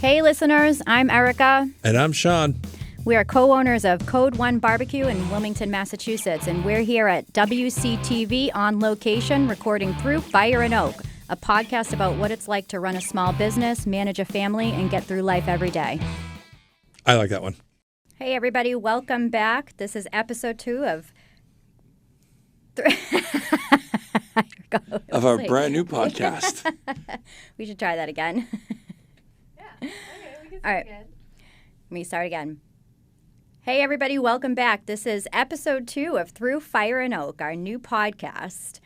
Hey listeners, I'm Erica. And I'm Sean. We are co-owners of Code 1 Barbecue in Wilmington, Massachusetts, and we're here at WCTV on location recording Through Fire and Oak, a podcast about what it's like to run a small business, manage a family, and get through life every day. I like that one. Hey everybody, welcome back. This is episode 2 of our brand new podcast. We should try that again. Okay, we can All right. Let me start again. Hey, everybody, welcome back. This is episode 2 of Through Fire and Oak, our new podcast.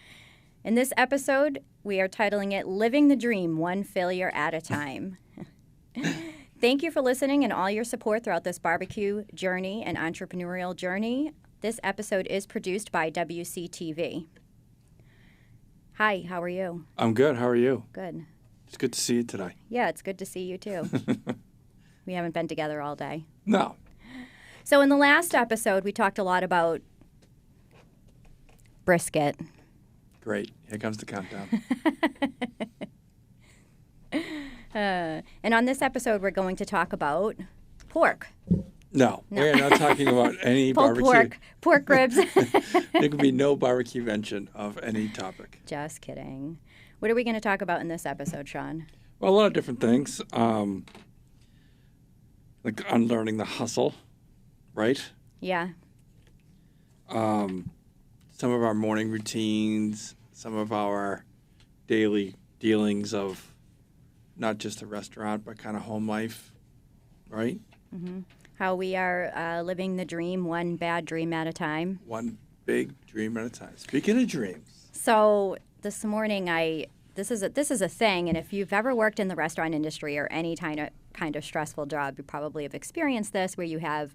In this episode, we are titling it Living the Dream, One Failure at a Time. Thank you for listening and all your support throughout this barbecue journey and entrepreneurial journey. This episode is produced by WCTV. Hi, how are you? I'm good. How are you? Good. It's good to see you today. Yeah, it's good to see you too. We haven't been together all day. No. So in the last episode, we talked a lot about brisket. Great. Here comes the countdown. And on this episode, we're going to talk about pork. No. We're not talking about any Pulled barbecue. pork ribs. There can be no barbecue mention of any topic. Just kidding. What are we going to talk about in this episode, Sean? Well, a lot of different things. Like unlearning the hustle, right? Yeah. Some of our morning routines, some of our daily dealings of not just a restaurant, but kind of home life, right? Mm-hmm. How we are living the dream, one bad dream at a time. One big dream at a time. Speaking of dreams. So this morning, this is a thing, and if you've ever worked in the restaurant industry or any kind of stressful job, you probably have experienced this, where you have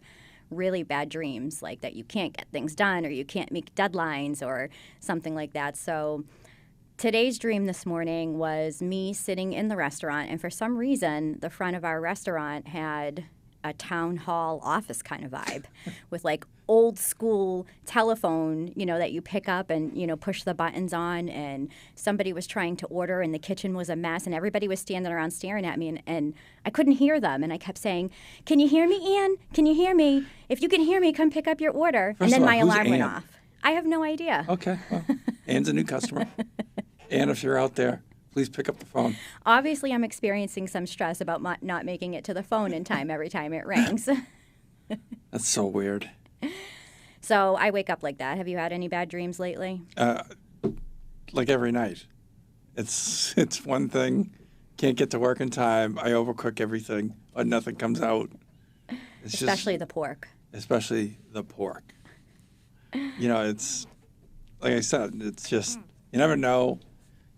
really bad dreams, like that you can't get things done or you can't meet deadlines or something like that. So today's dream this morning was me sitting in the restaurant, and for some reason, the front of our restaurant had a town hall office kind of vibe with like old school telephone, that you pick up and, push the buttons on, and somebody was trying to order and the kitchen was a mess and everybody was standing around staring at me and I couldn't hear them. And I kept saying, "Can you hear me, Ann? Can you hear me? If you can hear me, come pick up your order." First and then of all, my who's alarm went Ann? off. I have no idea. Okay. Well, Ann's a new customer. Ann, if you're out there, please pick up the phone. Obviously, I'm experiencing some stress about not making it to the phone in time every time it rings. That's so weird. So I wake up like that. Have you had any bad dreams lately? Like every night. It's one thing. Can't get to work in time. I overcook everything, or nothing comes out. Especially the pork. Especially the pork. It's like I said. It's just you never know.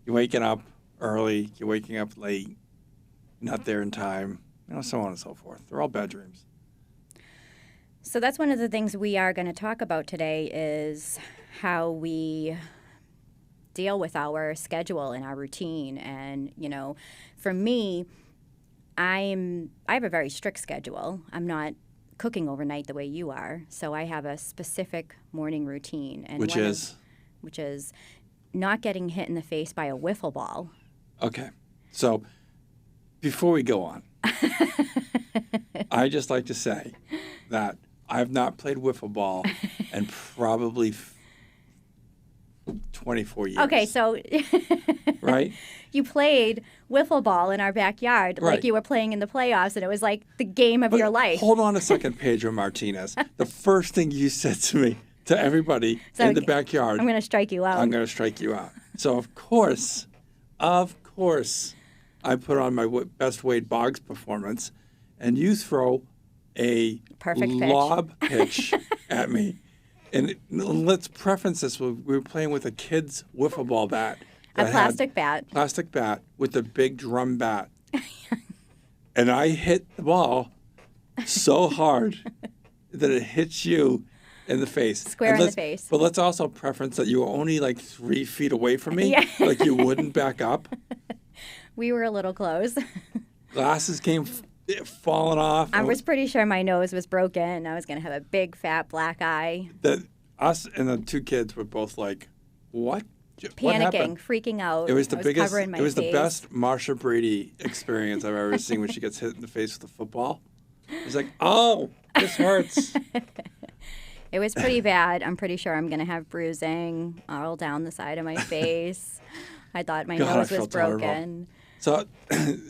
You're waking up early. You're waking up late. Not there in time. So on and so forth. They're all bad dreams. So that's one of the things we are going to talk about today is how we deal with our schedule and our routine. And, for me, I have a very strict schedule. I'm not cooking overnight the way you are. So I have a specific morning routine. And which is not getting hit in the face by a wiffle ball. Okay. So before we go on, I just like to say that I've not played wiffle ball in probably 24 years. Okay, so right? You played wiffle ball in our backyard like you were playing in the playoffs, and it was like the game of your life. Hold on a second, Pedro Martinez. The first thing you said to me, to everybody in the backyard, I'm going to strike you out. I'm going to strike you out. So, of course, I put on my best Wade Boggs performance, and you throw a perfect lob pitch at me. And let's preference this. We were playing with a kid's wiffle ball bat. A plastic bat. Plastic bat with a big drum bat. And I hit the ball so hard that it hits you in the face. Square in the face. But let's also preference that you were only like 3 feet away from me. Yeah. Like you wouldn't back up. We were a little close. Glasses came falling off. I was pretty sure my nose was broken. I was going to have a big, fat, black eye. That us and the 2 kids were both like, what What panicking, happened? freaking out. It was the I biggest. covering my It was the face. best Marsha Brady experience I've ever seen when she gets hit in the face with a football. It's like, oh, this hurts. It was pretty bad. I'm pretty sure I'm going to have bruising all down the side of my face. I thought my God, I nose was felt horrible. broken.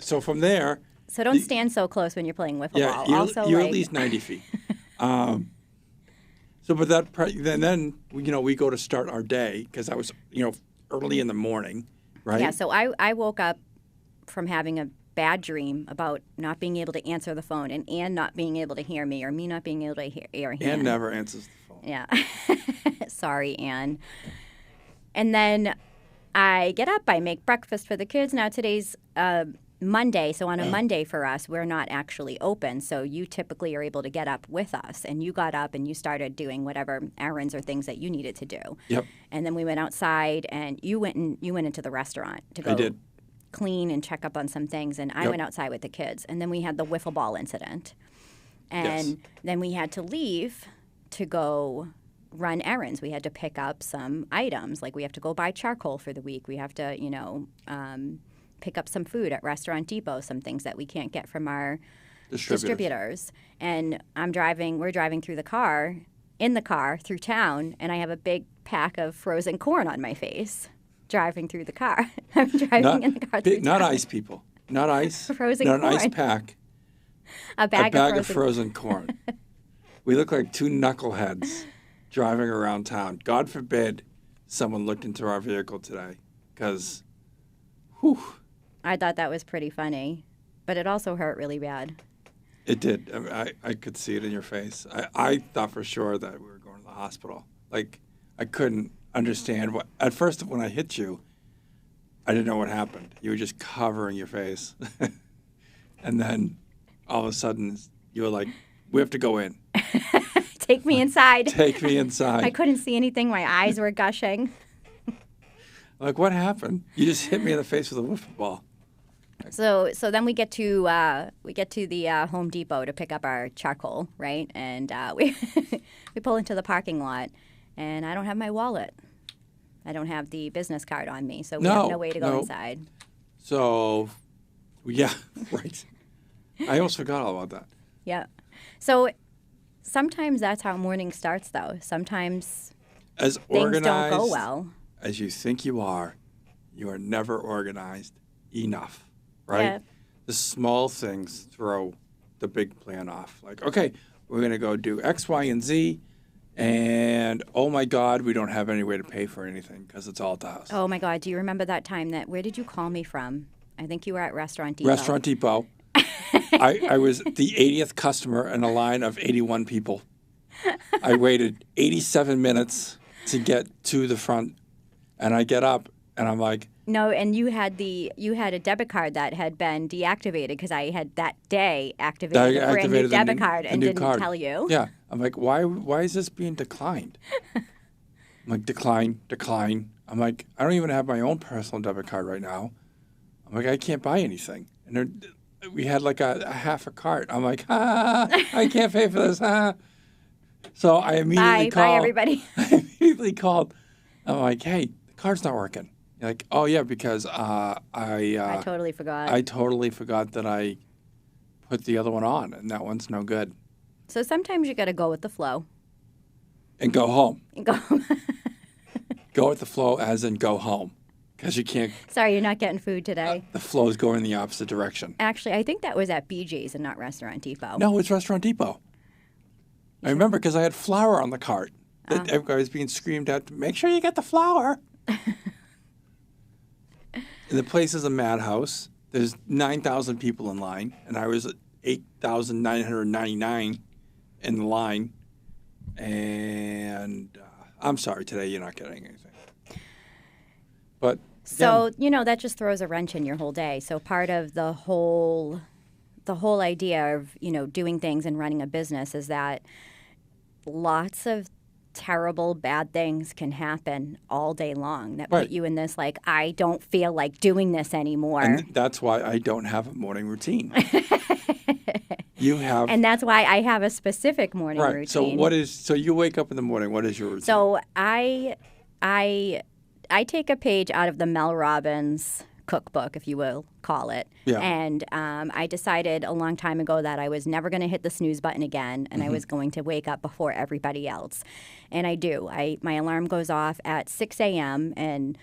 So from there, So don't stand so close when you're playing wiffle yeah, ball. you're, Also, you're like, at least 90 feet. But then we go to start our day because I was early in the morning, right? yeah. So I woke up from having a bad dream about not being able to answer the phone and Ann not being able to hear me or me not being able to hear Ann. Ann never answers the phone. Yeah. Sorry, Ann. And then I get up, I make breakfast for the kids. Now today's Monday, so on a Monday for us, we're not actually open. So you typically are able to get up with us. And you got up and you started doing whatever errands or things that you needed to do. Yep. And then we went outside and you went into the restaurant to go I did. clean and check up on some things. And I Yep. went outside with the kids. And then we had the wiffle ball incident. And Yes. then we had to leave to go run errands. We had to pick up some items. Like we have to go buy charcoal for the week. We have to, pick up some food at Restaurant Depot, some things that we can't get from our distributors. And we're driving in the car through town, and I have a big pack of frozen corn on my face driving through the car. I'm driving in the car through Not town. ice, people. Not ice. Frozen not an ice corn. pack. A bag of frozen corn. We look like two knuckleheads driving around town. God forbid someone looked into our vehicle today, because, whew, I thought that was pretty funny, but it also hurt really bad. it did. I mean, I could see it in your face. I thought for sure that we were going to the hospital. Like, I couldn't understand what. At first, when I hit you, I didn't know what happened. You were just covering your face. And then all of a sudden, you were like, we have to go in. Take me inside. Take me inside. I couldn't see anything. My eyes were gushing. Like, what happened? You just hit me in the face with a wiffle ball. So then we get to the Home Depot to pick up our charcoal, right? And we we pull into the parking lot, and I don't have my wallet. I don't have the business card on me, so we have no way to go inside. So, yeah, right. I almost forgot all about that. Yeah. So sometimes that's how morning starts, though. Sometimes As things organized don't go well. as you think you are never organized enough, right? Yeah. The small things throw the big plan off. Like, okay, we're going to go do X, Y, and Z, and oh my God, we don't have any way to pay for anything because it's all at the house. Oh my God! Do you remember that time where did you call me from? I think you were at Restaurant Depot. Restaurant Depot. I was the 80th customer in a line of 81 people. I waited 87 minutes to get to the front, and I get up, and I'm like, No, and you had a debit card that had been deactivated because I had that day activated a brand new debit card and didn't tell you. Yeah. I'm like, why is this being declined? I'm like, decline. I'm like, I don't even have my own personal debit card right now. I'm like, I can't buy anything. And we had like a half a cart. I'm like, I can't pay for this. So I immediately called. Bye, everybody. I immediately called. I'm like, hey, the card's not working. You're like, oh, yeah, because I totally forgot. I totally forgot that I put the other one on, and that one's no good. So sometimes you got to go with the flow. And go home. And go. Go with the flow as in go home. Because you can't. Sorry, you're not getting food today. The flow is going in the opposite direction. Actually, I think that was at BJ's and not Restaurant Depot. No, it's Restaurant Depot. I remember because I had flour on the cart. Everybody was being screamed at, make sure you get the flour. And the place is a madhouse. There's 9,000 people in line, and I was 8,999 in the line. And I'm sorry, today you're not getting anything. But so, that just throws a wrench in your whole day. So part of the whole idea of, doing things and running a business is that lots of terrible, bad things can happen all day long that put you in this, like, I don't feel like doing this anymore. And that's why I don't have a morning routine. You have. And that's why I have a specific morning routine. So you wake up in the morning, what is your routine? So I take a page out of the Mel Robbins cookbook, if you will call it. Yeah. And I decided a long time ago that I was never going to hit the snooze button again, and I was going to wake up before everybody else. And I do. My alarm goes off at 6 a.m., and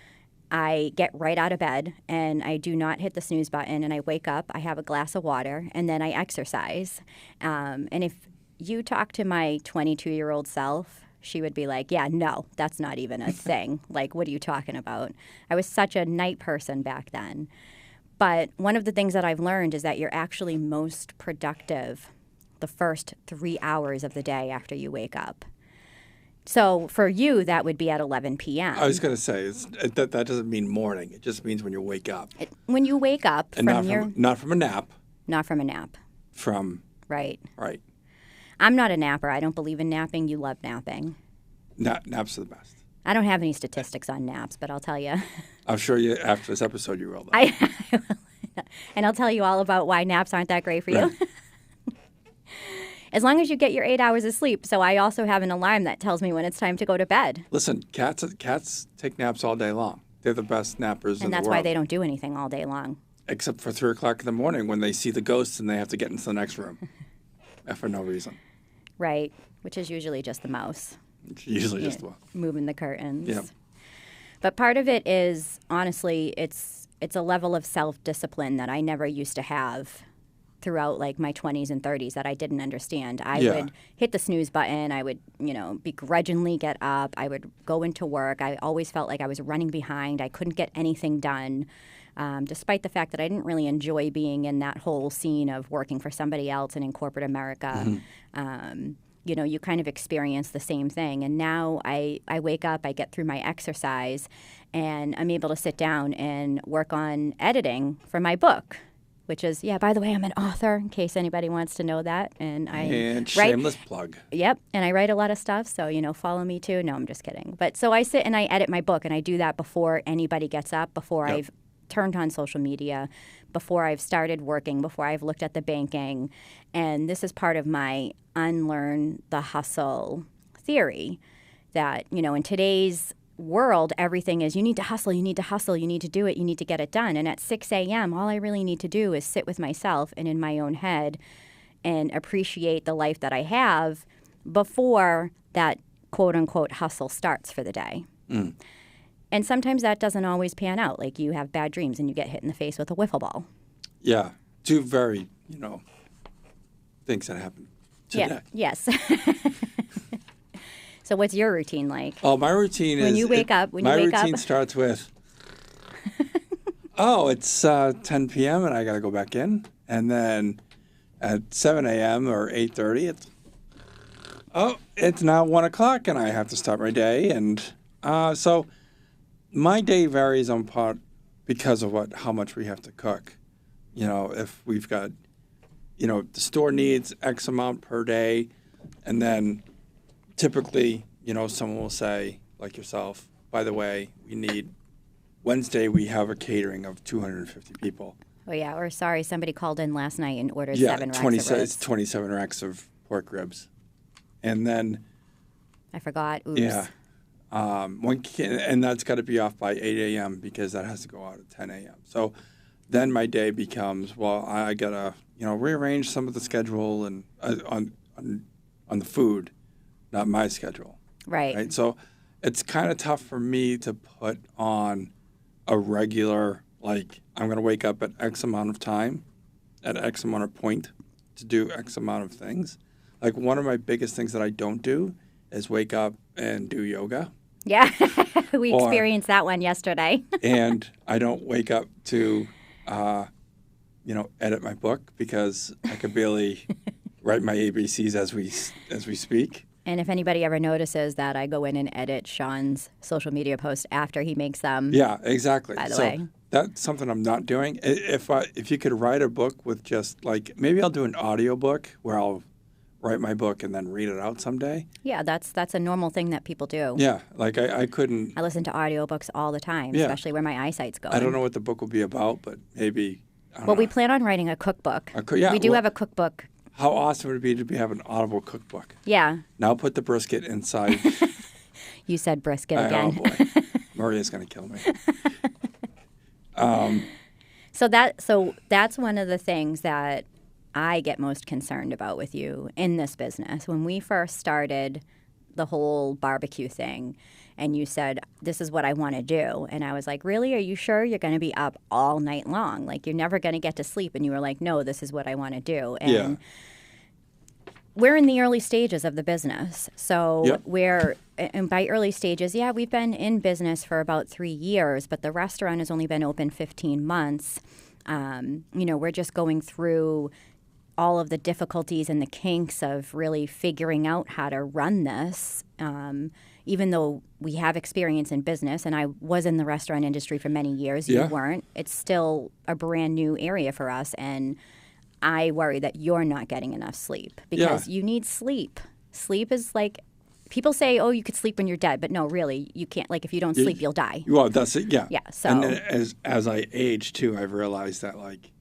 I get right out of bed, and I do not hit the snooze button, and I wake up, I have a glass of water, and then I exercise. And if you talk to my 22-year-old self, she would be like, yeah, no, that's not even a thing. Like, what are you talking about? I was such a night person back then. But one of the things that I've learned is that you're actually most productive the first 3 hours of the day after you wake up. So for you, that would be at 11 p.m. I was going to say, that doesn't mean morning. It just means when you wake up. When you wake up And not from a nap. Not from a nap. Right. Right. I'm not a napper. I don't believe in napping. You love napping. Naps are the best. I don't have any statistics on naps, but I'll tell you. I'm sure you after this episode you will. Though. And I'll tell you all about why naps aren't that great for you. Right. As long as you get your 8 hours of sleep. So I also have an alarm that tells me when it's time to go to bed. Listen, cats take naps all day long. They're the best nappers in the world. And that's why they don't do anything all day long. Except for 3 o'clock in the morning when they see the ghosts and they have to get into the next room. For no reason. Right, which is usually just the mouse. It's usually just the one. Moving the curtains. Yeah. But part of it is, honestly, it's a level of self-discipline that I never used to have throughout like my 20s and 30s that I didn't understand. I would hit the snooze button. I would, begrudgingly get up. I would go into work. I always felt like I was running behind. I couldn't get anything done, despite the fact that I didn't really enjoy being in that whole scene of working for somebody else and in corporate America. You kind of experience the same thing. And now I wake up, I get through my exercise, and I'm able to sit down and work on editing for my book. Which is, by the way, I'm an author, in case anybody wants to know that. And shameless plug. Yep. And I write a lot of stuff, so, follow me too. No, I'm just kidding. But so I sit and I edit my book, and I do that before anybody gets up, before I've turned on social media, before I've started working, before I've looked at the banking. And this is part of my unlearn the hustle theory that, in today's world, everything is you need to hustle, you need to do it, you need to get it done. And at 6 a.m., all I really need to do is sit with myself and in my own head and appreciate the life that I have before that quote-unquote hustle starts for the day. And sometimes that doesn't always pan out. Like you have bad dreams and you get hit in the face with a wiffle ball. Yeah. Two very, things that happen today. Yeah. Yes. So what's your routine like? Oh, my routine is... When you wake up. My routine starts with, it's 10 p.m. and I got to go back in. And then at 7 a.m. or 8:30, it's now 1 o'clock and I have to start my day. And so my day varies on part because of how much we have to cook. If we've got, the store needs X amount per day, and then typically, someone will say, like yourself, by the way, Wednesday we have a catering of 250 people. Oh, yeah. Or sorry, somebody called in last night and ordered 7 racks of ribs. 27 racks of pork ribs. And then... I forgot. Oops. Yeah. And that's got to be off by 8 a.m. because that has to go out at 10 a.m. So then my day becomes, I got to, rearrange some of the schedule and on the food. Not my schedule. Right. So it's kind of tough for me to put on a regular, like, I'm going to wake up at X amount of time, at X amount of point to do X amount of things. Like, one of my biggest things that I don't do is wake up and do yoga. Yeah. We experienced that one yesterday. And I don't wake up to, edit my book because I could barely write my ABCs as we speak. And if anybody ever notices that I go in and edit Sean's social media posts after he makes them. Yeah, exactly. By the way. That's something I'm not doing. If you could write a book with just maybe I'll do an audio book where I'll write my book and then read it out someday. Yeah, that's a normal thing that people do. Yeah, I couldn't. I listen to audiobooks all the time, especially where my eyesight's going. I don't know what the book will be about, but maybe. We plan on writing a cookbook. We do have a cookbook. How awesome would it be to have an Audible cookbook? Yeah. Now put the brisket inside. You said brisket again. Oh, boy. Maria's going to kill me. So that's one of the things that I get most concerned about with you in this business. When we first started the whole barbecue thing, and you said, this is what I want to do. And I was like, really? Are you sure you're going to be up all night long? Like, you're never going to get to sleep. And you were like, no, this is what I want to do. And we're in the early stages of the business. So and by early stages, we've been in business for about 3 years, but the restaurant has only been open 15 months. We're just going through all of the difficulties and the kinks of really figuring out how to run this. Even though we have experience in business, and I was in the restaurant industry for many years, you weren't. It's still a brand new area for us, and I worry that you're not getting enough sleep because you need sleep. Sleep is like, people say, oh, you could sleep when you're dead, but no, really, you can't. Like, if you don't sleep, you'll die. Well, that's it, yeah. Yeah, so. And then as I age, too, I've realized that, like,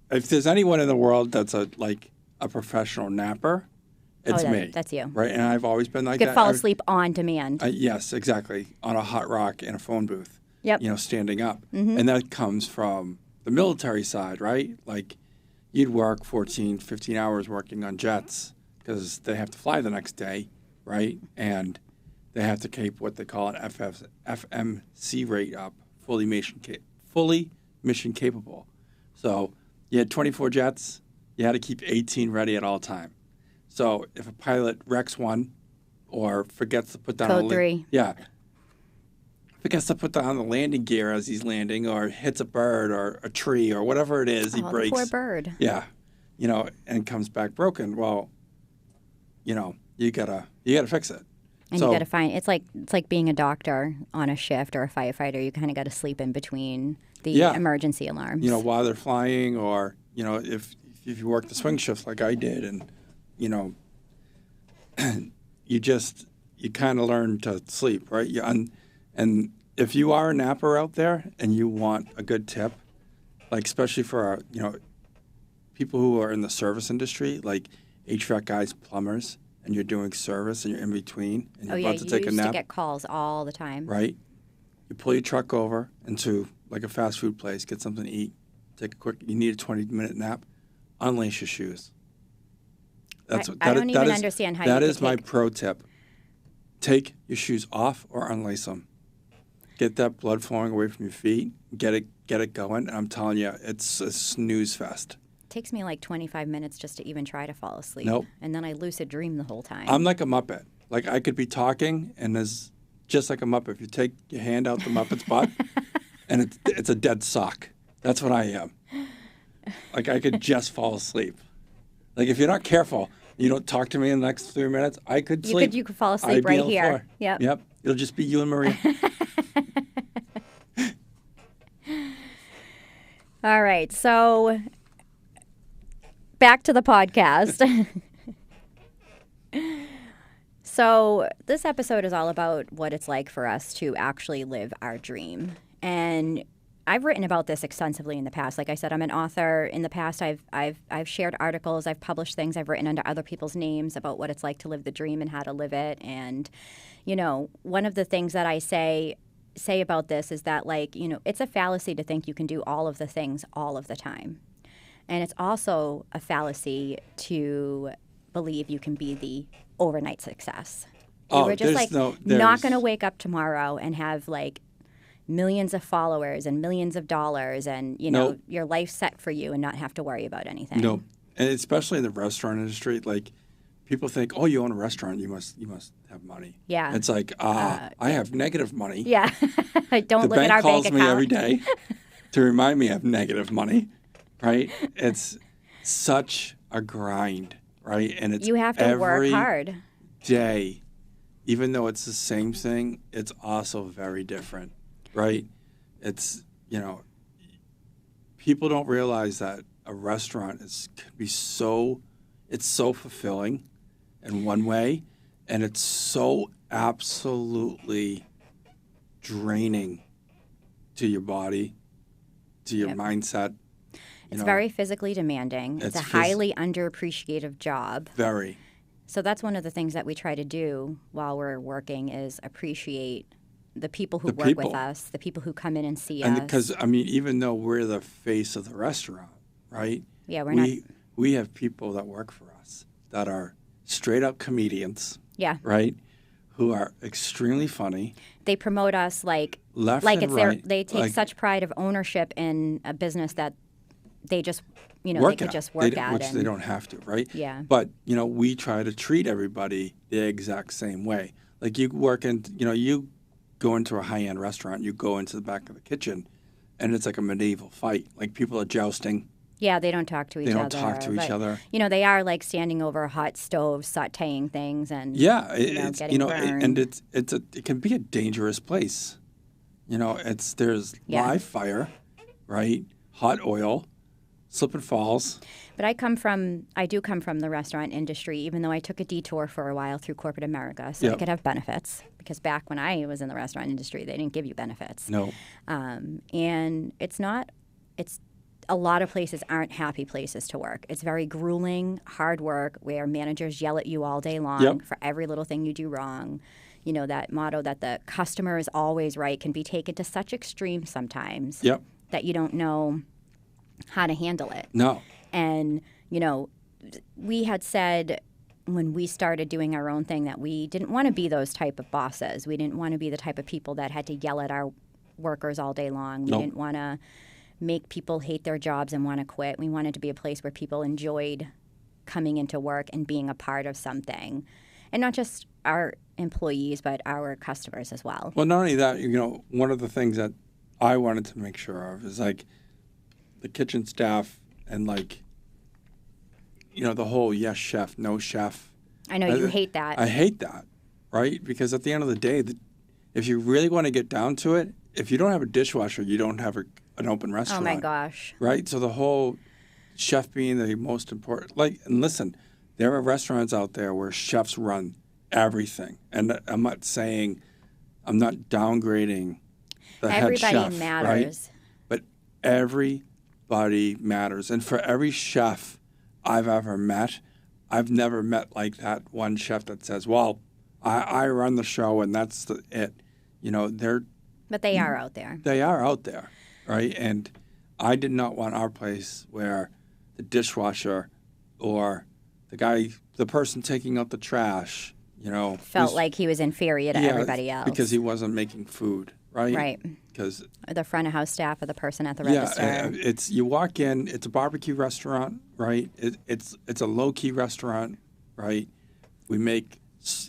if there's anyone in the world that's a professional napper, it's me. That's you. Right? And I've always been like you that. could fall asleep on demand. Yes, exactly. On a hot rock in a phone booth. Yep. Standing up. Mm-hmm. And that comes from the military side, right? Like, you'd work 14, 15 hours working on jets because they have to fly the next day, right? And they have to keep what they call an FMC rate up, fully mission capable. So you had 24 jets. You had to keep 18 ready at all time. So if a pilot wrecks one or forgets to put down Code 3. Forgets to put down the landing gear as he's landing or hits a bird or a tree or whatever it is, he breaks. The poor bird. Yeah. And comes back broken. Well, you gotta fix it. And you got to find it's like being a doctor on a shift or a firefighter. You kind of got to sleep in between the emergency alarms. While they're flying, or if you work the swing shifts like I did, and you kind of learn to sleep, right? And if you are a napper out there and you want a good tip, like especially for our people who are in the service industry, like HVAC guys, plumbers. And you're doing service, and you're in between, and you're about to take a nap. You used to get calls all the time. Right. You pull your truck over into like a fast food place, get something to eat, you need a 20-minute nap, unlace your shoes. I don't even understand how that is my pro tip. Take your shoes off or unlace them. Get that blood flowing away from your feet. Get it going. And I'm telling you, it's a snooze fest. Takes me like 25 minutes just to even try to fall asleep. Nope. And then I lucid dream the whole time. I'm like a Muppet. Like, I could be talking, and there's just like a Muppet. If you take your hand out the Muppet's butt, and it's a dead sock. That's what I am. Like, I could just fall asleep. Like, if you're not careful, you don't talk to me in the next 3 minutes, I could sleep. You could fall asleep right here. Yep. It'll just be you and Maria. All right. So back to the podcast. So this episode is all about what it's like for us to actually live our dream. And I've written about this extensively in the past. Like I said, I'm an author. In the past, I've shared articles, I've published things, I've written under other people's names about what it's like to live the dream and how to live it. And, one of the things that I say about this is that, it's a fallacy to think you can do all of the things all of the time. And it's also a fallacy to believe you can be the overnight success. We're just not going to wake up tomorrow and have millions of followers and millions of dollars and, your life set for you and not have to worry about anything. No. And especially in the restaurant industry, people think, oh, you own a restaurant, you must have money. Yeah. It's I have negative money. Yeah. Don't look at our bank account. The bank calls me every day to remind me I have negative money, right? It's such a grind, right? And it's you have to work hard. Day, even though it's the same thing, it's also very different, right? It's, people don't realize that a restaurant could be so fulfilling in one way, and it's so absolutely draining to your body, to your mindset. It's very physically demanding. It's a highly underappreciated job. Very. So that's one of the things that we try to do while we're working is appreciate the people who The work with people. us, the people who come in and see And us. because, I mean, even though we're the face of the restaurant, right? Yeah, we're not. We have people that work for us that are straight up comedians, Yeah, right? Who are extremely funny, they promote us like left like and it's their. right. They take like, such pride of ownership in a business that they just they work could at, just work they, at, which and they don't have to, right? Yeah. But we try to treat everybody the exact same way. Like you work in, you go into a high-end restaurant, you go into the back of the kitchen, and it's like a medieval fight. Like people are jousting. Yeah, they don't talk to each They other. don't talk to each but, other. They are like standing over a hot stove, sautéing things, and Yeah, it's getting burned. and it can be a dangerous place. There's Yeah. live fire, right? Hot oil, slip and falls. But I do come from the restaurant industry, even though I took a detour for a while through corporate America so I Yep. could have benefits. Because back when I was in the restaurant industry, they didn't give you benefits. No, And it's a lot of places aren't happy places to work. It's very grueling, hard work where managers yell at you all day long Yep. for every little thing you do wrong. That motto that the customer is always right can be taken to such extremes sometimes yep, that you don't know how to handle it. no, And, we had said when we started doing our own thing that we didn't want to be those type of bosses. We didn't want to be the type of people that had to yell at our workers all day long. We Nope. didn't want to make people hate their jobs and want to quit. We wanted to be a place where people enjoyed coming into work and being a part of something. And not just our employees, but our customers as well. Well, not only that, one of the things that I wanted to make sure of is like the kitchen staff and the whole yes chef, no chef. I know you hate that. I hate that, right? Because at the end of the day, if you really want to get down to it, if you don't have a dishwasher, you don't have an open Oh restaurant. my gosh. Right? So the whole chef being the most important, and listen, there are restaurants out there where chefs run everything. And I'm not downgrading the head chef. Everybody matters. Right? But everybody matters. And for every chef I've ever met, I've never met like that one chef that says, well, I run the show and that's it. But they are out there. They are out there, right? And I did not want our place where the dishwasher or the person taking out the trash, Felt like he was inferior to everybody else. because he wasn't making food, right? Right. Because Or the front of house staff or the person at the register. you walk in, it's a barbecue restaurant, right? It's a low key restaurant, right? We make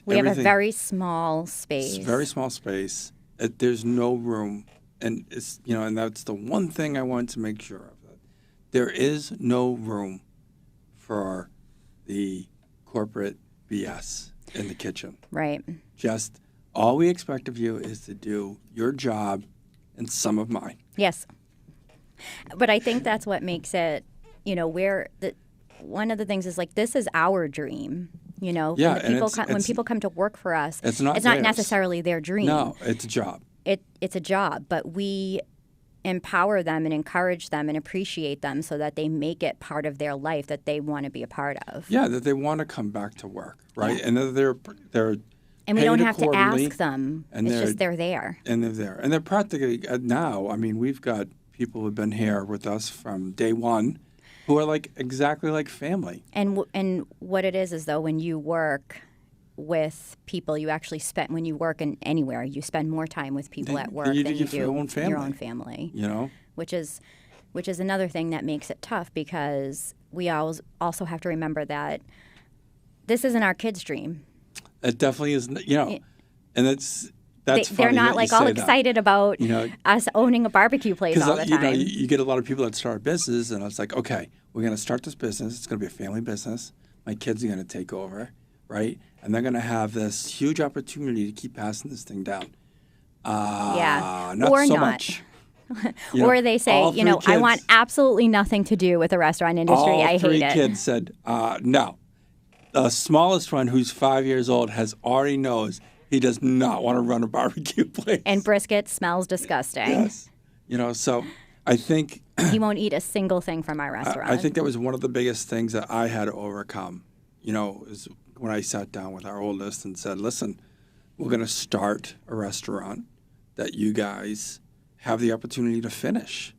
We have a everything- very small space. It's a very small space. There's no room, and it's and that's the one thing I want to make sure of. There is no room for the corporate BS in the kitchen. Right. Just all we expect of you is to do your job and some of mine. Yes. But I think that's what makes it, one of the things is like, this is our dream. Yeah, when and when people come to work for us, it's not it's theirs. not necessarily their dream. No, it's a job. It's a job, but we empower them and encourage them and appreciate them so that they make it part of their life that they want to be a part of. Yeah, that they want to come back to work, right? Yeah. And that they're And we paid don't have to accordingly, ask them. and It's just they're there. And they're there. And they're practically, now, I mean, we've got people who've been here with us from day one who are exactly like family. And what it is though, when you work with people, you actually when you work anywhere, you spend more time with people at work than you do your own family. your own family. Which is another thing that makes it tough, because we also have to remember that this isn't our kids' dream. It definitely is, and that's They're funny not that like you all say excited about us owning a barbecue place all the time. you get a lot of people that start a business, and it's like, okay, we're going to start this business. It's going to be a family business. My kids are going to take over, right? And they're going to have this huge opportunity to keep passing this thing down. Not or so not. much. Or they say, all three I want kids- absolutely nothing to do with the restaurant industry. All I three hate it. kids said, no. The smallest one, who's 5 years old, already knows he does not want to run a barbecue place. And brisket smells disgusting. Yes. So I think He won't eat a single thing from our restaurant. I think that was one of the biggest things that I had to overcome, is when I sat down with our oldest and said, listen, we're going to start a restaurant. that you guys have the opportunity to finish.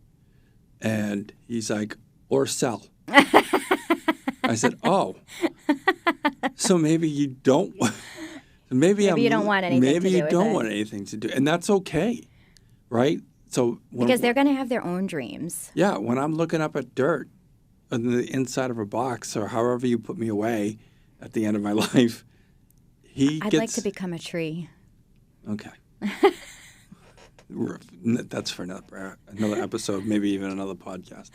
And he's like, or sell. I said, oh, so maybe you don't. Maybe you don't want anything Maybe to do you with don't it. want anything to do, and that's okay, right? So Because they're going to have their own dreams. yeah, when I'm looking up at dirt on the inside of a box or however you put me away at the end of my life, I'd like to become a tree. Okay. That's for another episode, maybe even another podcast.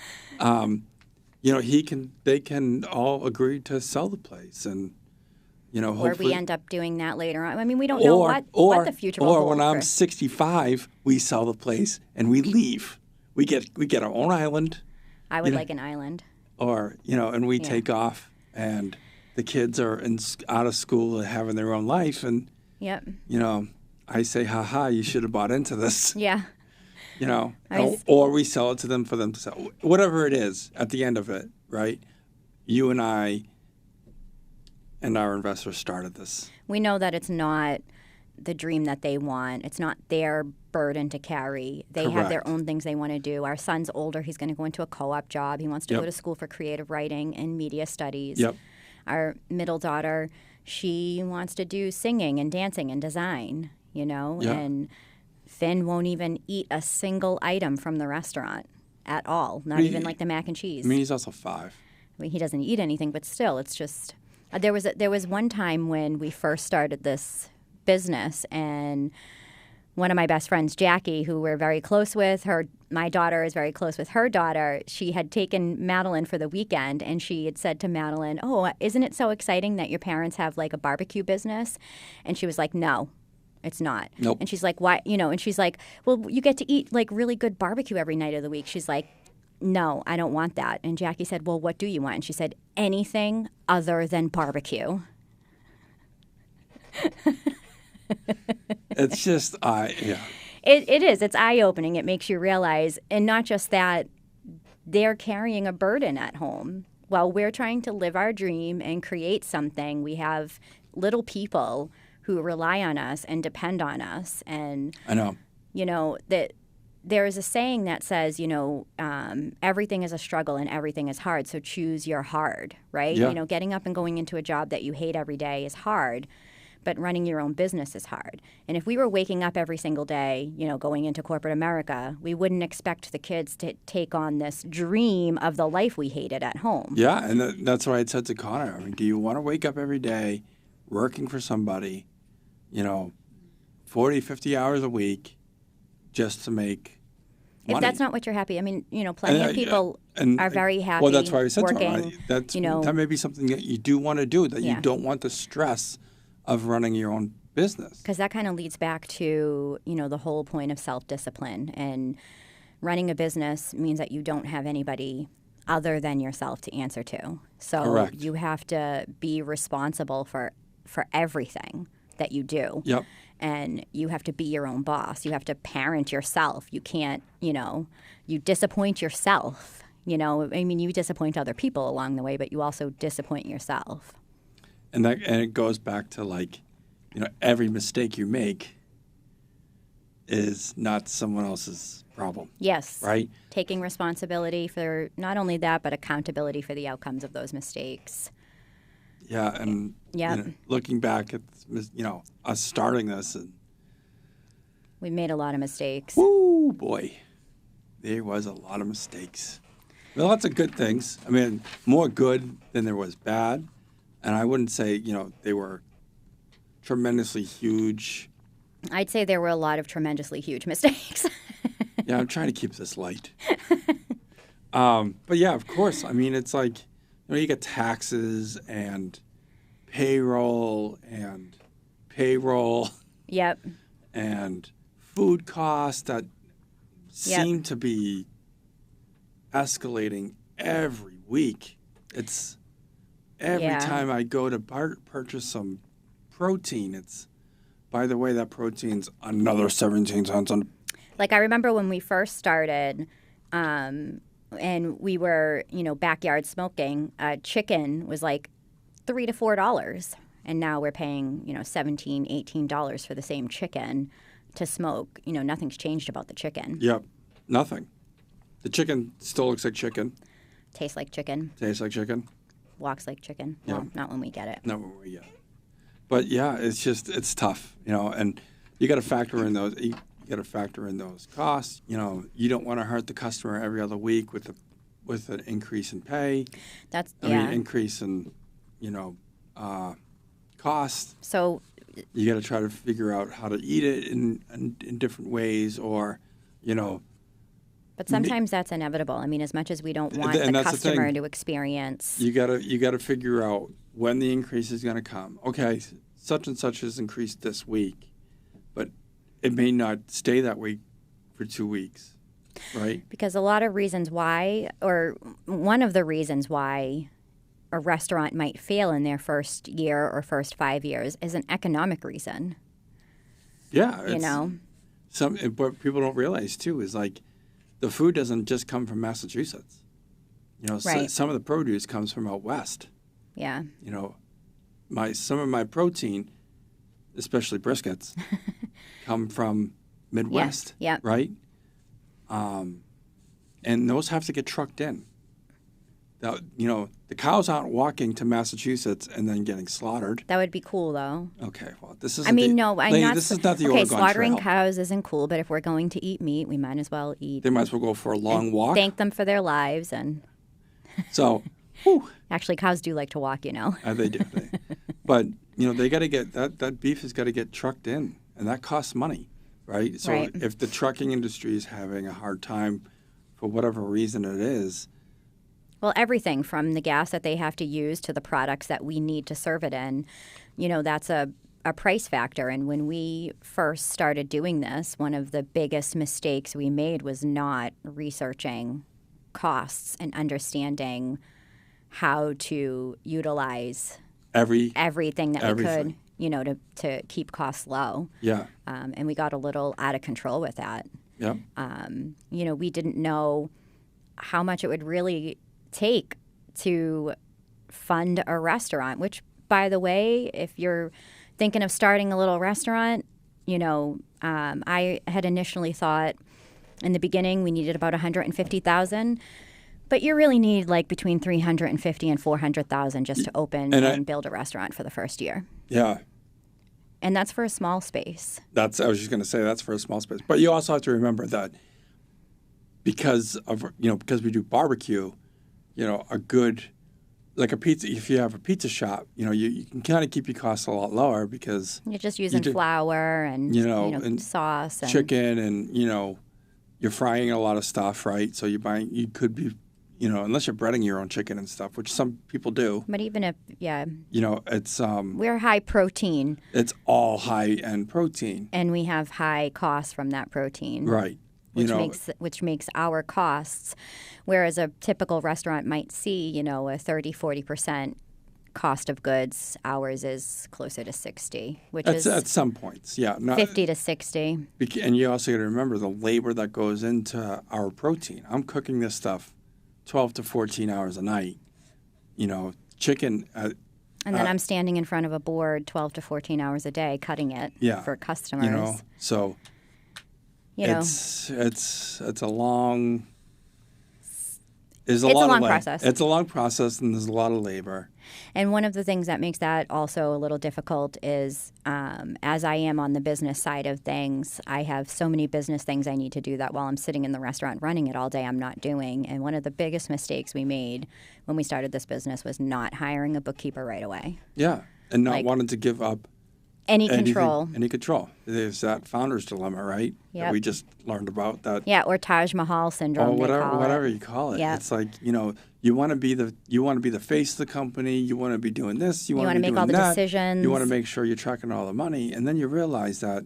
They can all agree to sell the place, and Or hopefully, we end up doing that later on. I mean, we don't know what the future will hold. Or when I'm 65, we sell the place and we leave. We get our own island. I would like an island. Or and we take off, and the kids are out of school and having their own life, and yep. I say, ha, you should have bought into this. Yeah. Or we sell it to them for them to sell. Whatever it is at the end of it, right? You and I and our investors started this. We know that it's not the dream that they want. It's not their burden to carry. They have their own things they want to do. Our son's older. He's going to go into a co-op job. He wants to go to school for creative writing and media studies. Yep. Our middle daughter, she wants to do singing and dancing and design, and Finn won't even eat a single item from the restaurant at all, not even like the mac and cheese. I mean, he's also 5. I mean, he doesn't eat anything, but still, it's just there was one time when we first started this business, and one of my best friends, Jackie, who we're very close with, my daughter is very close with her daughter. She had taken Madeline for the weekend, and she had said to Madeline, "Oh, isn't it so exciting that your parents have like a barbecue business?" And she was like, "No, it's not." Nope. And she's like, "Why?" And she's like, "Well, you get to eat like really good barbecue every night of the week." She's like, "No, I don't want that." And Jackie said, "Well, what do you want?" And she said, "Anything other than barbecue." It's just, It is. It's eye-opening. It makes you realize, and not just that, they're carrying a burden at home. While we're trying to live our dream and create something, we have little people who rely on us and depend on us. And I know. That there is a saying that says, everything is a struggle and everything is hard, so choose your hard, right? Yeah. Getting up and going into a job that you hate every day is hard, but running your own business is hard. And if we were waking up every single day, going into corporate America, we wouldn't expect the kids to take on this dream of the life we hated at home. Yeah, and that's what I said to Connor. I mean, do you want to wake up every day working for somebody, 40, 50 hours a week just to make money? If that's not what you're happy, I mean, plenty of people are very happy. Well, that's why I said working, to him, that may be something that you do want to do, that you don't want the stress of running your own business. Because that kind of leads back to, the whole point of self-discipline. And running a business means that you don't have anybody other than yourself to answer to. So Correct. You have to be responsible for everything that you do. Yep. And you have to be your own boss. You have to parent yourself. You can't, you disappoint yourself. I mean, you disappoint other people along the way, but you also disappoint yourself. And it goes back to every mistake you make is not someone else's problem. Yes. Right? Taking responsibility for not only that, but accountability for the outcomes of those mistakes. Yeah, and looking back at us starting this, and we made a lot of mistakes. Woo, boy, there was a lot of mistakes. Well, lots of good things. I mean, more good than there was bad. And I wouldn't say, they were tremendously huge. I'd say there were a lot of tremendously huge mistakes. Yeah, I'm trying to keep this light. But yeah, of course. I mean, it's like, you get taxes and payroll. Yep. And food costs that seem to be escalating every week. It's every time I go to purchase some protein, it's, by the way, that protein's another 17 cents on. Like, I remember when we first started, and we were, backyard smoking, chicken was like $3 to $4. And now we're paying, $17, $18 for the same chicken. to smoke, nothing's changed about the chicken. Yep. Nothing. The chicken still looks like chicken. Tastes like chicken. Tastes like chicken. Walks like chicken. Yeah. Well, not when we get it. No, yeah. But yeah, it's tough, and you got to factor in those. You got to factor in those costs. You don't want to hurt the customer every other week with an increase in pay. Increase in, cost. So you got to try to figure out how to eat it in different ways, or, But sometimes that's inevitable. I mean, as much as we don't want the customer to experience. You gotta figure out when the increase is going to come. Okay, such and such has increased this week, but it may not stay that way for 2 weeks, right? Because a lot of reasons why, or one of the reasons why a restaurant might fail in their first year or first 5 years is an economic reason. Yeah. What people don't realize, too, is like the food doesn't just come from Massachusetts. Right. Some of the produce comes from out west. Yeah. Some of my protein, especially briskets, come from Midwest. Yeah. Right? And those have to get trucked in. Now, the cows aren't walking to Massachusetts and then getting slaughtered. That would be cool, though. Okay, well, this is. This is not the Oregon Okay, slaughtering Trail. cows isn't cool, but if we're going to eat meat, we might as well eat. They might as well go for a long walk. Thank them for their lives, and so. Whew. Actually, cows do like to walk, They do. But they got to get that beef has got to get trucked in, and that costs money, right? So Right. if the trucking industry is having a hard time, for whatever reason it is. Well, everything from the gas that they have to use to the products that we need to serve it in, that's a price factor. And when we first started doing this, one of the biggest mistakes we made was not researching costs and understanding how to utilize everything that we could, to keep costs low. Yeah. And we got a little out of control with that. Yeah. We didn't know how much it would really take to fund a restaurant, which, by the way, if you're thinking of starting a little restaurant, I had initially thought in the beginning we needed about $150,000, but you really need like between $350,000 and $400,000 just to open and build a restaurant for the first year. Yeah. And that's for a small space. I was just going to say that's for a small space, but you also have to remember that because we do barbecue. A good, like a pizza, if you have a pizza shop, you can kind of keep your costs a lot lower because you're just using flour and, and sauce and chicken and, you're frying a lot of stuff, right? So you could be, unless you're breading your own chicken and stuff, which some people do. But even if, it's we're high protein. It's all high-end protein. And we have high costs from that protein. Right. Which makes our costs, whereas a typical restaurant might see, a 30-40% cost of goods, ours is closer to 60, which is at some points, 50 to 60. And you also got to remember the labor that goes into our protein. I'm cooking this stuff 12 to 14 hours a night. Chicken. And then I'm standing in front of a board 12 to 14 hours a day cutting it for customers. So. It's a long. It's a long process. It's a long process, and there's a lot of labor. And one of the things that makes that also a little difficult is, as I am on the business side of things, I have so many business things I need to do that while I'm sitting in the restaurant running it all day, I'm not doing. And one of the biggest mistakes we made when we started this business was not hiring a bookkeeper right away. Yeah, and not wanting to give up any control. Any control. There's that founder's dilemma, right? Yep. That we just learned about that. Yeah, or Taj Mahal syndrome. Or whatever you call it. Yep. It's like, you want to be the face of the company. You want to be doing this. You want to make all the decisions. You want to make sure you're tracking all the money, and then you realize that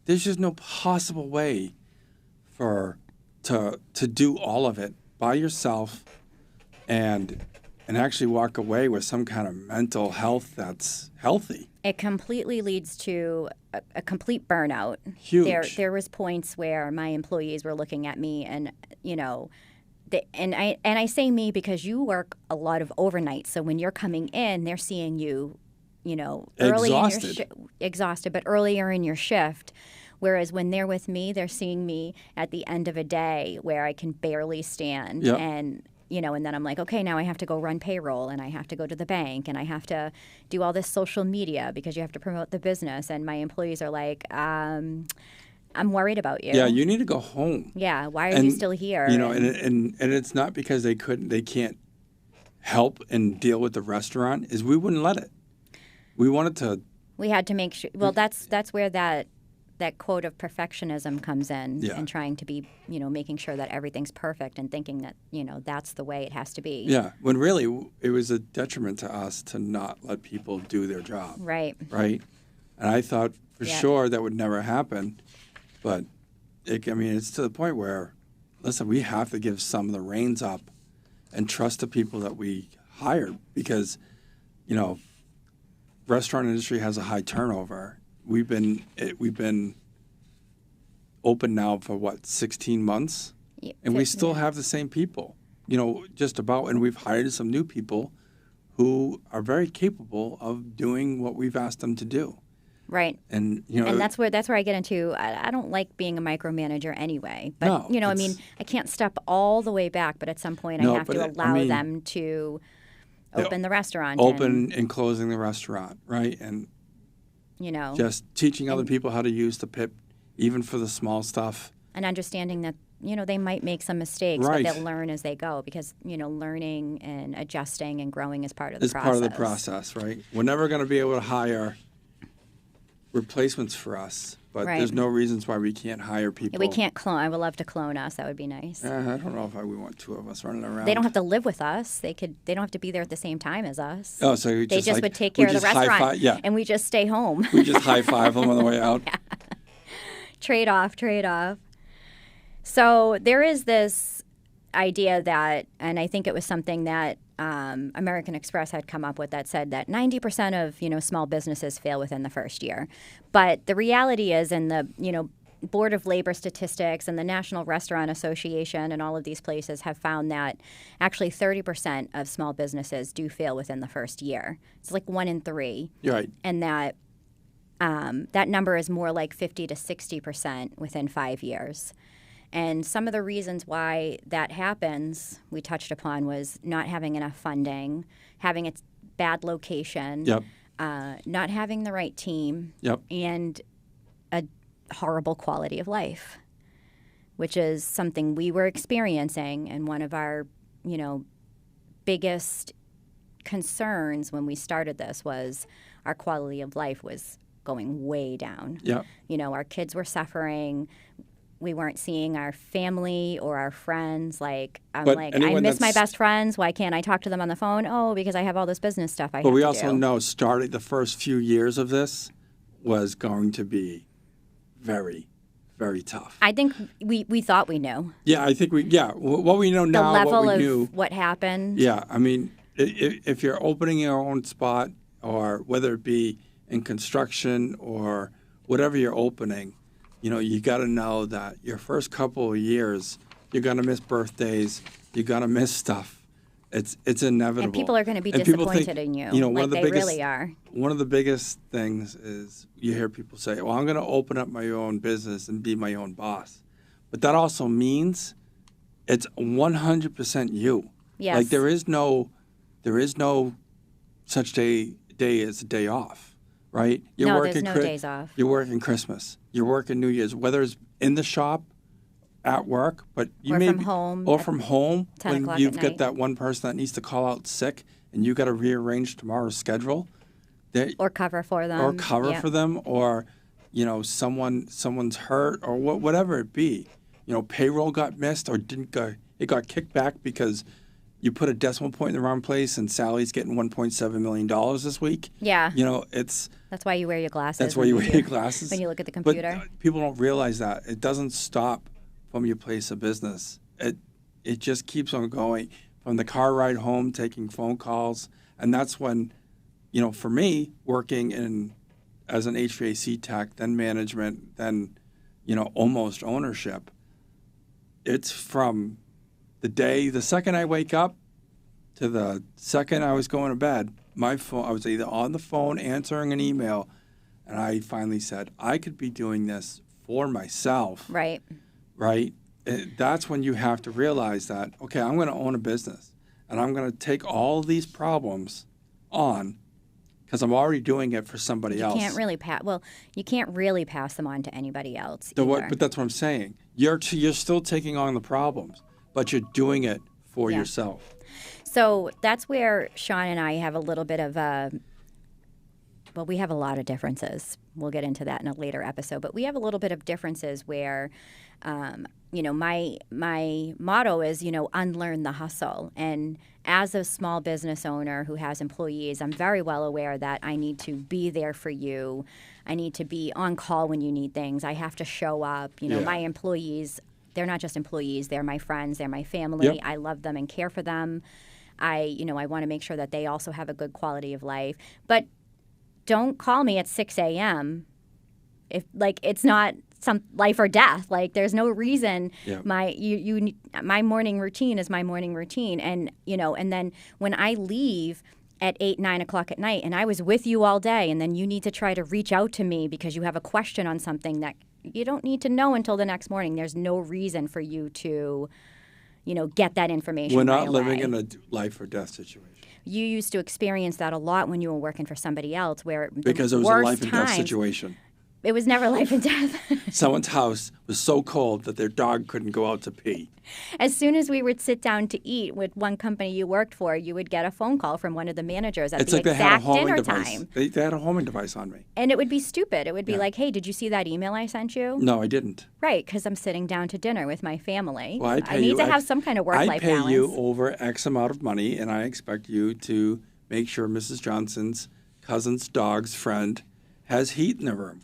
there's just no possible way to do all of it by yourself, and actually walk away with some kind of mental health that's healthy. It completely leads to a complete burnout. Huge. There was points where my employees were looking at me, and and I say me because you work a lot of overnight. So when you're coming in, they're seeing you, early exhausted. exhausted, but earlier in your shift, Whereas when they're with me, they're seeing me at the end of a day where I can barely stand. Yep. And, and then I'm like, okay, now I have to go run payroll and I have to go to the bank and I have to do all this social media because you have to promote the business. And my employees are like, I'm worried about you. Yeah, you need to go home. Yeah, why are you still here? And it's not because they can't help and deal with the restaurant, is we wouldn't let it. We wanted to. We had to make sure. Well, that's where that quote of perfectionism comes in, and trying to be, making sure that everything's perfect and thinking that, that's the way it has to be. Yeah, when really it was a detriment to us to not let people do their job. Right. Right. And I thought for sure that would never happen, but it's to the point where, listen, we have to give some of the reins up and trust the people that we hired because, restaurant industry has a high turnover. We've been open now for 16 months, and we still have the same people, just about. And we've hired some new people who are very capable of doing what we've asked them to do. Right. And and that's where I get into. I don't like being a micromanager anyway. But I can't step all the way back. But at some point, I have to allow them to open the restaurant, and closing the restaurant, right? And just teaching other people how to use the PIP, even for the small stuff, and understanding that they might make some mistakes, right, but they'll learn as they go because learning and adjusting and growing is part of the process. It's part of the process, right? We're never going to be able to hire replacements for us, but there's no reasons why we can't hire people. We can't clone. I would love to clone us. That would be nice. I don't know if we want two of us running around. They don't have to live with us. They don't have to be there at the same time as us. Oh, so they just would take care of the restaurant, and we just stay home. We just high five them on the way out. Yeah. Trade off. So there is this idea that, and I think it was something that American Express had come up with, that said that 90% of small businesses fail within the first year. But the reality is, in the Board of Labor Statistics and the National Restaurant Association and all of these places have found that actually 30% of small businesses do fail within the first year. It's like 1 in 3. You're right. And that that number is more like 50 to 60% within 5 years. And some of the reasons why that happens, we touched upon, was not having enough funding, having a bad location, not having the right team, and a horrible quality of life, which is something we were experiencing. And one of our, biggest concerns when we started this was our quality of life was going way down. Our kids were suffering. We weren't seeing our family or our friends. I miss my best friends. Why can't I talk to them on the phone? Oh, because I have all this business stuff I have to do. But we also know starting the first few years of this was going to be very, very tough. I think we thought we knew. Yeah, I think what we know now, the level what we knew. Of what happened. Yeah, if you're opening your own spot, or whether it be in construction or whatever you're opening, you got to know that your first couple of years, you're going to miss birthdays, you're going to miss stuff. It's inevitable. And people are going to be disappointed in you. They really are. One of the biggest things is you hear people say, well, I'm going to open up my own business and be my own boss. But that also means it's 100% you. Yes. There is no such day as a day off. Right? There's no days off. You're working Christmas. You're working New Year's, whether it's in the shop, at work, but you from home. Or from home, 10 when o'clock you've at got night. that one person that needs to call out sick, and you got to rearrange tomorrow's schedule. Or cover for them. For them, or someone's hurt, or whatever it be. Payroll got missed, or it got kicked back because you put a decimal point in the wrong place, and Sally's getting $1.7 million this week. Yeah. That's why you wear your glasses. That's why you wear your glasses. When you look at the computer. But people don't realize that. It doesn't stop from your place of business. It just keeps on going. From the car ride home, taking phone calls. And that's when, for me, working as an HVAC tech, then management, then, almost ownership, it's from the second I wake up to the second I was going to bed, my phone, I was either on the phone answering an email, and I finally said, I could be doing this for myself, Right. right? That's when you have to realize that, okay, I'm going to own a business and I'm going to take all these problems on because I'm already doing it for somebody else. You can't really pass them on to anybody else either. But that's what I'm saying. You're still taking on the problems, but you're doing it for yourself. So that's where Sean and I have a little bit of we have a lot of differences. We'll get into that in a later episode, but we have a little bit of differences where, my motto is, unlearn the hustle. And as a small business owner who has employees, I'm very well aware that I need to be there for you. I need to be on call when you need things. I have to show up. My employees, they're not just employees. They're my friends. They're my family. Yep. I love them and care for them. I want to make sure that they also have a good quality of life. But don't call me at 6 a.m. if it's not some life or death. There's no reason. Yeah. My morning routine is my morning routine, and and then when I leave at 8, 9 o'clock at night, and I was with you all day, and then you need to try to reach out to me because you have a question on something that you don't need to know until the next morning. There's no reason for you to, get that information. We're not right living away. in a life or death situation. You used to experience that a lot when you were working for somebody else, where Because it was a life and death situation. It was never life and death. Someone's house was so cold that their dog couldn't go out to pee. As soon as we would sit down to eat with one company you worked for, you would get a phone call from one of the managers at It's the like they had a exact homing dinner device. time. They had a homing device on me. And it would be stupid. It would be like, hey, did you see that email I sent you? No, I didn't. Right, because I'm sitting down to dinner with my family. Well, I need to have some kind of work-life balance. I pay you over X amount of money, and I expect you to make sure Mrs. Johnson's cousin's dog's friend has heat in the room.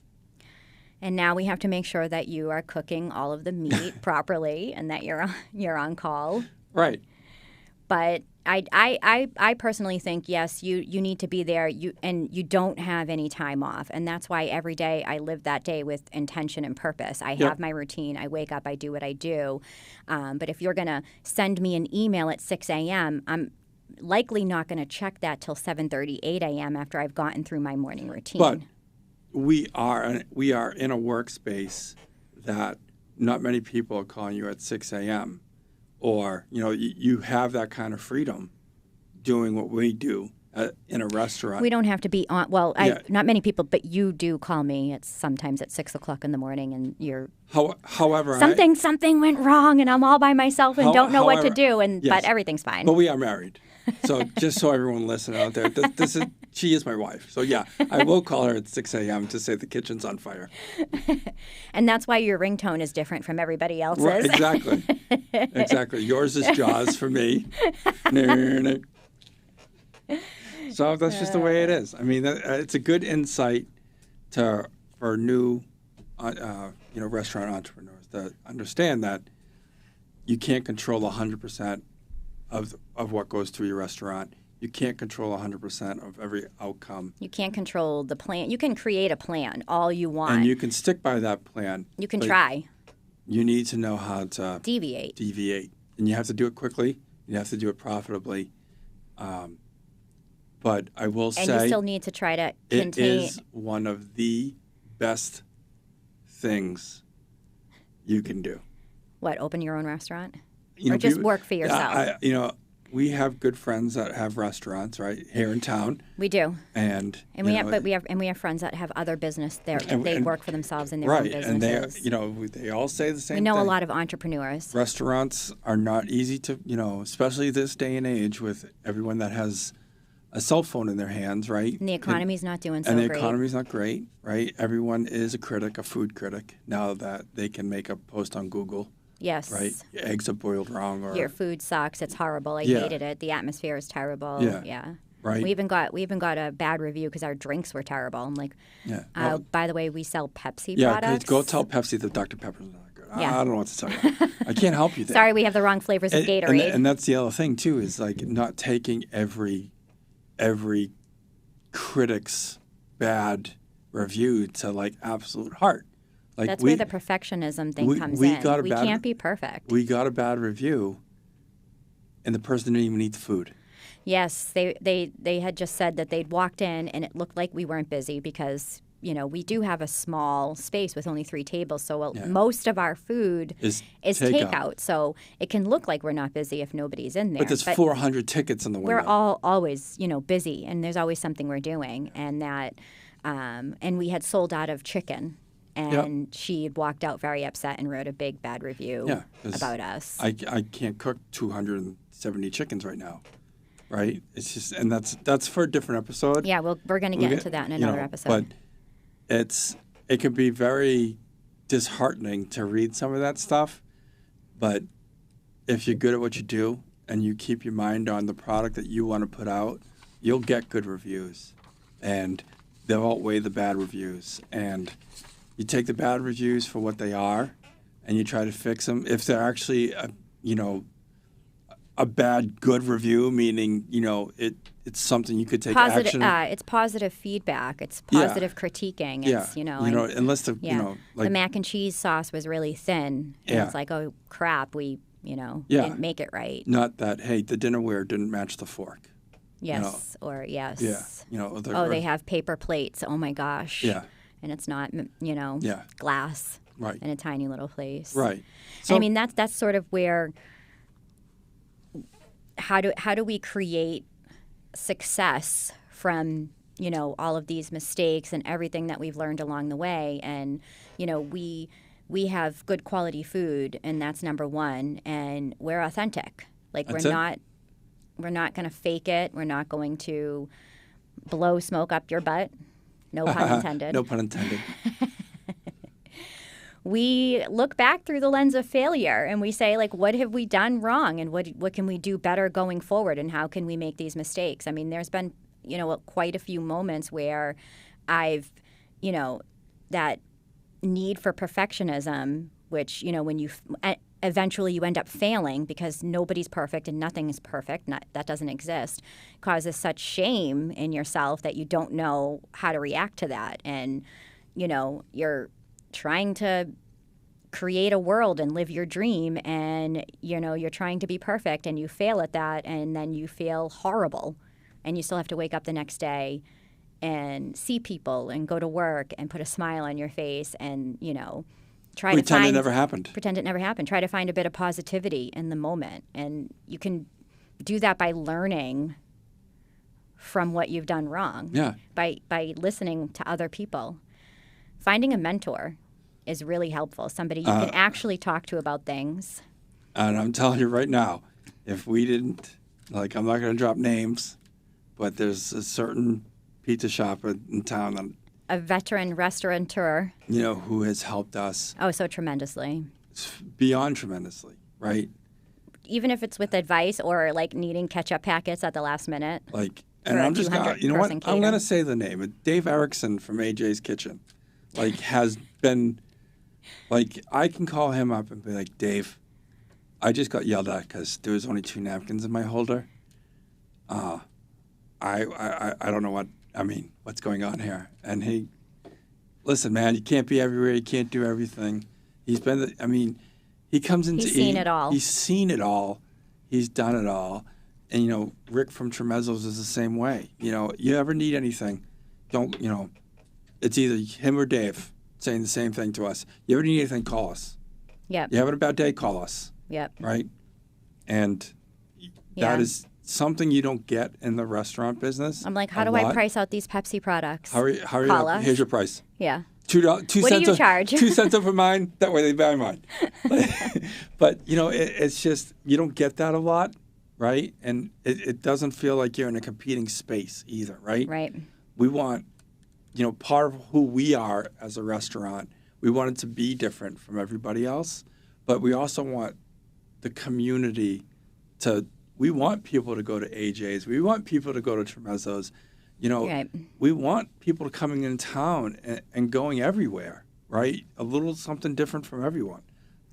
And now we have to make sure that you are cooking all of the meat properly and that you're on call. Right. But I personally think, yes, you need to be there, and you don't have any time off. And that's why every day I live that day with intention and purpose. I have my routine. I wake up, I do what I do. But if you're going to send me an email at 6 a.m., I'm likely not going to check that till 7:30, 8 a.m. after I've gotten through my morning routine. But we are in a workspace that not many people are calling you at 6 a.m. Or, you have that kind of freedom doing what we do in a restaurant. We don't have to be on. Well, not many people, but you do call me. It's sometimes at 6 o'clock in the morning, and you're. However, something went wrong, and I'm all by myself and don't know what to do. But everything's fine. But we are married, so just so everyone listening out there, she is my wife. So yeah, I will call her at 6 a.m. to say the kitchen's on fire. And that's why your ringtone is different from everybody else's. Right, exactly. Yours is Jaws for me. So that's just the way it is. I mean, it's a good insight for new, restaurant entrepreneurs to understand that you can't control 100% of what goes through your restaurant. You can't control 100% of every outcome. You can't control the plan. You can create a plan all you want. And you can stick by that plan. You can try. You need to know how to deviate. And you have to do it quickly. You have to do it profitably. But I will say, and you still need to try to contain. It is one of the best things you can do. What, open your own restaurant? Or just work for yourself? We have good friends that have restaurants right here in town. We do. And we have friends that have other business there. They work for themselves in their own businesses. And they all say the same thing. We know a lot of entrepreneurs. Restaurants are not easy to, especially this day and age with everyone that has a cell phone in their hands, right? And the economy's not doing so great. And the economy's not great, right? Everyone is a critic, a food critic, now that they can make a post on Google. Yes. Right? Your eggs are boiled wrong. Or your food sucks. It's horrible. I hated it. The atmosphere is terrible. Yeah. Right. We even got a bad review because our drinks were terrible. I'm like, by the way, we sell Pepsi products. Yeah, go tell Pepsi that Dr. Pepper's not good. I don't know what to tell you. I can't help you there. Sorry, we have the wrong flavors of Gatorade. And that's the other thing, too, is like not taking every critic's bad review to like absolute heart. Like that's where the perfectionism thing comes in. We can't be perfect. We got a bad review, and the person didn't even eat the food. Yes, they had just said that they'd walked in, and it looked like we weren't busy because we do have a small space with only 3 tables, so Yeah. most of our food Is is takeout. takeout. So it can look like we're not busy if nobody's in there. But there's 400 tickets in the window. We're all always, busy, and there's always something we're doing. And that, and we had sold out of chicken, and she had walked out very upset and wrote a big bad review 'cause about us. I can't cook 270 chickens right now, right? It's just, and that's for a different episode. Yeah, we're going to get into that in another episode. But it can be very disheartening to read some of that stuff. But if you're good at what you do and you keep your mind on the product that you want to put out, you'll get good reviews, and they'll outweigh the bad reviews. And you take the bad reviews for what they are, and you try to fix them. If they're actually a bad good review, meaning it's something you could take action. It's positive feedback. It's positive critiquing. It's, unless the the mac and cheese sauce was really thin. And it's like, oh crap, we didn't make it right. Not that, hey, the dinnerware didn't match the fork. Yes, or yes. Yeah. They have paper plates. Oh my gosh. Yeah. And it's not, glass. Right. In a tiny little place. Right. So, I mean, that's sort of where. How do we create success from all of these mistakes and everything that we've learned along the way? And we have good quality food, and that's number one. And we're authentic. Like we're not going to fake it. We're not going to blow smoke up your butt. No pun intended. No pun intended. We look back through the lens of failure and we say, like, what have we done wrong, and what can we do better going forward, and how can we make these mistakes? I mean, there's been, quite a few moments where I've, that need for perfectionism, which, when you eventually you end up failing because nobody's perfect and nothing is perfect, that doesn't exist, causes such shame in yourself that you don't know how to react to that. And, you're trying to create a world and live your dream, and you're trying to be perfect, and you fail at that, and then you feel horrible, and you still have to wake up the next day and see people and go to work and put a smile on your face and try to pretend it never happened. Pretend it never happened. Try to find a bit of positivity in the moment, and you can do that by learning from what you've done wrong. Yeah. By listening to other people. Finding a mentor is really helpful. Somebody you can actually talk to about things. And I'm telling you right now, if we didn't, I'm not going to drop names, but there's a certain pizza shop in town that, a veteran restaurateur. Who has helped us. Oh, so tremendously. Beyond tremendously, right? Even if it's with advice or needing ketchup packets at the last minute. And I'm just going to, I'm going to say the name. Dave Erickson from AJ's Kitchen. Has been, I can call him up and be like, Dave, I just got yelled at because there was only 2 napkins in my holder. I don't know what's going on here. And he, listen, man, you can't be everywhere. You can't do everything. He comes in to eat. He's seen it all. He's seen it all. He's done it all. And, Rick from Tremezzo's is the same way. You ever need anything, it's either him or Dave saying the same thing to us. You ever need anything, call us. Yep. You having a bad day, call us. Yep. Right? And that is something you don't get in the restaurant business. I'm like, how do I price out these Pepsi products? Call us. Here's your price. Yeah. $2 What do you charge? 2 cents over mine. That way they buy mine. But, it's just, you don't get that a lot, right? And it doesn't feel like you're in a competing space either, right? Right. We want, part of who we are as a restaurant, we want it to be different from everybody else, but we also want the community we want people to go to AJ's. We want people to go to Tremezzo's. Right. We want people coming in town and going everywhere, right? A little something different from everyone.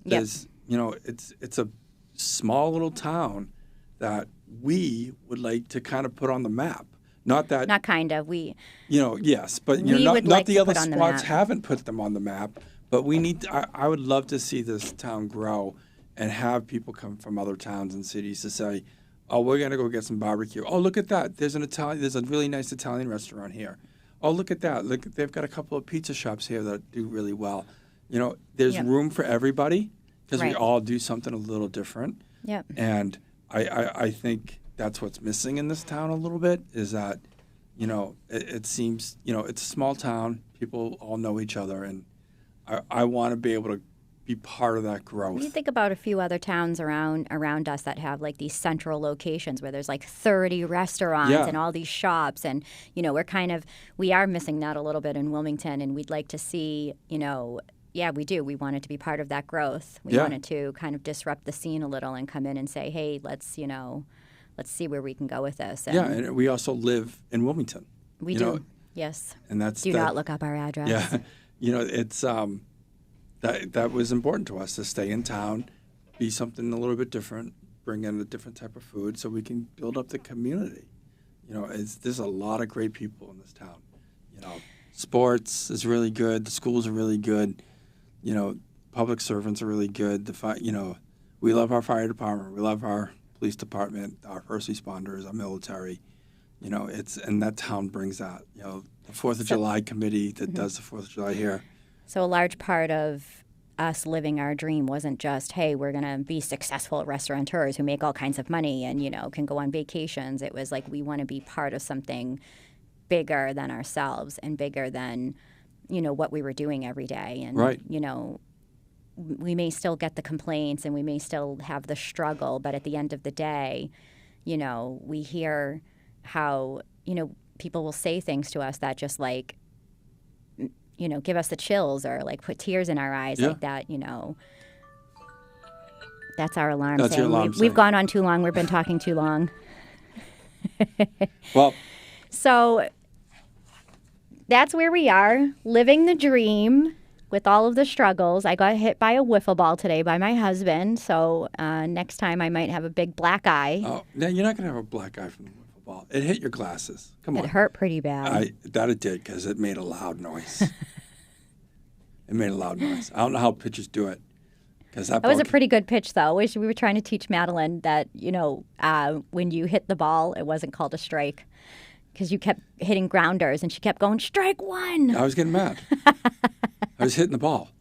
There's, it's a small little town that we would like to kind of put on the map. Not kind of. We. Yes, but not the other spots haven't put them on the map. But we need. I would love to see this town grow, and have people come from other towns and cities to say, "Oh, we're gonna go get some barbecue. Oh, look at that! There's a really nice Italian restaurant here. oh, look at that. Look, they've got a couple of pizza shops here that do really well. You know, there's Yep. room for everybody because we Right. all do something a little different. Yep. And I think that's what's missing in this town a little bit is that, you know, it seems, you know, it's a small town. People all know each other. And I want to be able to be part of that growth. You think about a few other towns around us that have like these central locations where there's like 30 restaurants Yeah. and all these shops, and you know we are missing that a little bit in Wilmington, and we'd like to see, you know, yeah, we do. We wanted to be part of that growth. We Yeah. wanted to kind of disrupt the scene a little and come in and say, hey, let's see where we can go with this. And Yeah, and we also live in Wilmington. we you do. know, Yes. and that's Do that- not look up our address. Yeah, you know, it's that was important to us to stay in town, be something a little bit different, bring in a different type of food, so we can build up the community. You know, there's a lot of great people in this town. You know, sports is really good. The schools are really good. You know, public servants are really good. You know, we love our fire department. We love our police department, our first responders, our military. You know, and that town brings that. You know, the 4th of July committee that does the 4th of July here. So a large part of us living our dream wasn't just, hey, we're going to be successful restaurateurs who make all kinds of money and, you know, can go on vacations. It was like we want to be part of something bigger than ourselves and bigger than, you know, what we were doing every day. And, Right. you know, we may still get the complaints and we may still have the struggle, but at the end of the day, you know, we hear how, you know, people will say things to us that just like, you know, give us the chills or like put tears in our eyes Yeah. like that, you know. That's our alarm That's your saying alarm we've saying. gone on too long. We've been talking too long. Well, So that's where we are, living the dream with all of the struggles. I got hit by a wiffle ball today by my husband, so next time I might have a big black eye. oh, no, you're not going to have a black eye from the wiffle ball. It hit your glasses. Come It on. hurt pretty bad. That it did because it made a loud noise. It made a loud noise. I don't know how pitchers do it. That was a pretty good pitch, though. We were trying to teach Madeline that, you know, when you hit the ball, it wasn't called a strike because you kept hitting grounders, and she kept going, strike one. I was getting mad. I was hitting the ball.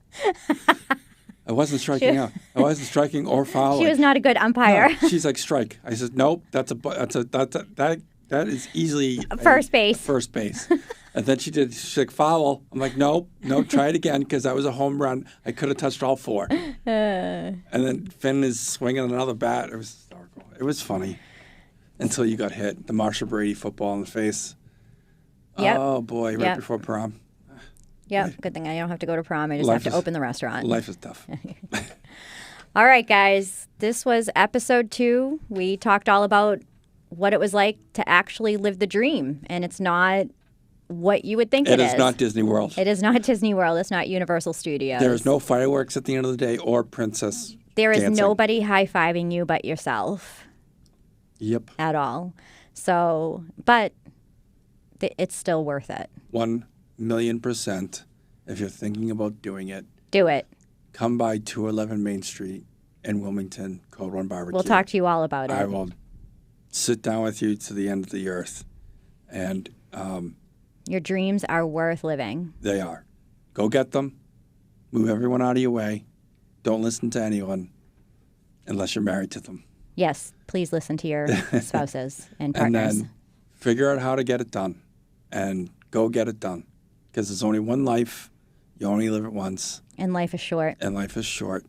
I wasn't striking out. I wasn't striking or fouling. She was not a good umpire. No, she's like, strike. I said, nope. That is easily First base. First base. And then she's like, foul. I'm like, no, try it again because that was a home run. I could have touched all 4. And then Finn is swinging another bat. It was hysterical. It was funny until you got hit. The Marsha Brady football in the face. Yep. Oh, boy, right Yep. before prom. Yeah, good thing I don't have to go to prom. I just Life have to is- open the restaurant. Life is tough. All right, guys. This was episode 2. We talked all about what it was like to actually live the dream. And it's not what you would think It is not Disney World. It is not Disney World. It's not Universal Studios. There is no fireworks at the end of the day or princess There is dancing. nobody high-fiving you but yourself Yep. at all. So, but it's still worth it. 1,000,000%. If you're thinking about doing it, Do it. come by 211 Main Street in Wilmington, Code 1 Barbecue. We'll talk to you all about it. I will sit down with you to the end of the earth. And Your dreams are worth living. they are. Go get them. Move everyone out of your way. Don't listen to anyone unless you're married to them. Yes, please listen to your spouses and And partners. then figure out how to get it done and go get it done. Because there's only one life. You only live it once. And life is short. And life is short.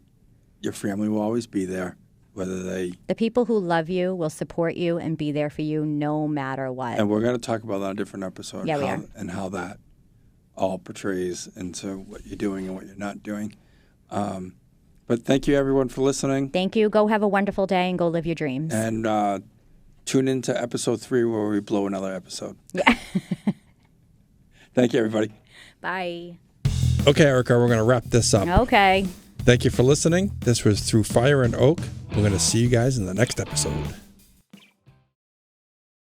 Your family will always be there, whether they... The people who love you will support you and be there for you no matter what. And we're going to talk about that in a different episode. Yeah, we are. And how that all portrays into what you're doing and what you're not doing. But thank you, everyone, for listening. Thank you. Go have a wonderful day and go live your dreams. And tune into episode 3 where we blow another episode. Yeah. Thank you, everybody. Bye. Okay, Erica, we're going to wrap this up. Okay. Thank you for listening. This was Through Fire and Oak. We're going to see you guys in the next episode.